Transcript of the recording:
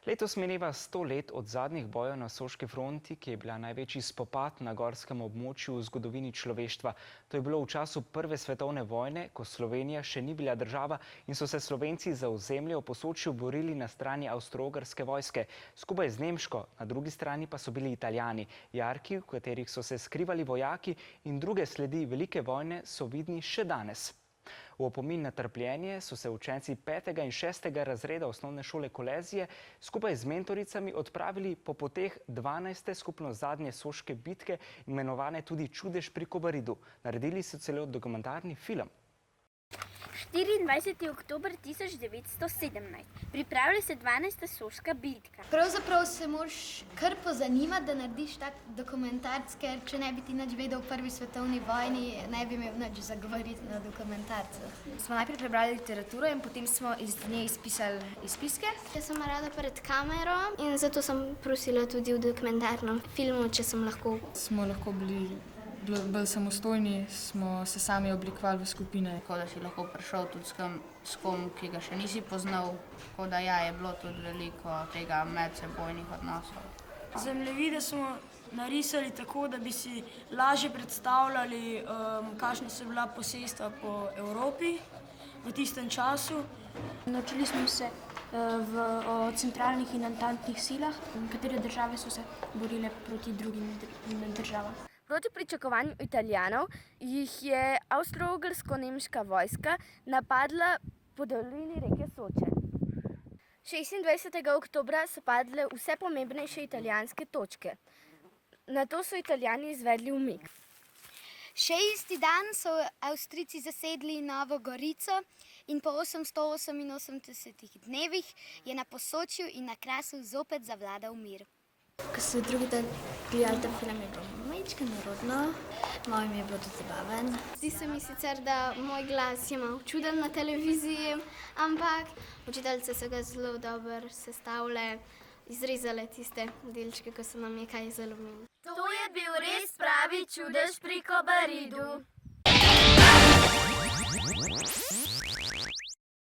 Letos mineva 100 let od zadnjih bojev na Soški fronti, ki je bila največji spopad na gorskem območju v zgodovini človeštva. To je bilo v času Prve svetovne vojne, ko Slovenija še ni bila država in so se Slovenci za ozemlje v Posočju borili na strani avstro-ogrske vojske. Skupaj z nemško, na drugi strani pa so bili Italijani. Jarki, v katerih so se skrivali vojaki in druge sledi velike vojne, so vidni še danes. V opomin na trpljenje so se učenci 5. in 6. razreda osnovne šole Kolezije skupaj z mentoricami odpravili po poteh 12. skupno zadnje soške bitke, imenovane tudi Čudež pri Kobaridu. Naredili so celo dokumentarni film. 24. oktober 1917. Pripravlja se 12. soška bitka. Pravzaprav se moraš kar pozanimati, da narediš tak dokumentarc, ker če ne bi ti nič vedel o Prvi svetovni vojni, ne bi imel nič za govoriti na dokumentarcu. Smo najprej prebrali literaturo in potem smo iz nje izpisali izpiske. Jaz sem rada pred kamero in zato sem prosila tudi v dokumentarnem filmu, če sem lahko. Smo lahko bili bolj samostojni, smo se sami oblikovali v skupine. Tako da si lahko prišel tudi s kom, ki ga še nisi poznal. Tako da je bilo tudi veliko tega medsebojnih odnosov. Zemljevide smo narisali tako, da bi si lažje predstavljali, kakšna so bila posestva po Evropi v tistem času. Naučili smo se o centralnih in antantnih silah, katere države so se borile proti drugim državam. Proti pričakovanju Italijanov jih je avstro-ogrsko-nemška vojska napadla po dolini reke Soče. 26. oktobra so padle vse pomembnejše italijanske točke. Nato so Italijani izvedli umik. Še isti dan so Avstrijci zasedli Novo Gorico in po 888 dnevih je na Posočju in na Krasu zopet zavladal mir. Ko so drugi dan gledali ta film, je bilo majčko nerodno, malo mi je bilo tudi zabaven. Zdi se mi sicer, da moj glas je malo čuden na televiziji, ampak učiteljice so ga zelo dobro sestavile, izrezale tiste delčke, ko so nam je kaj zalomili. To je bil res pravi čudež pri Kobaridu.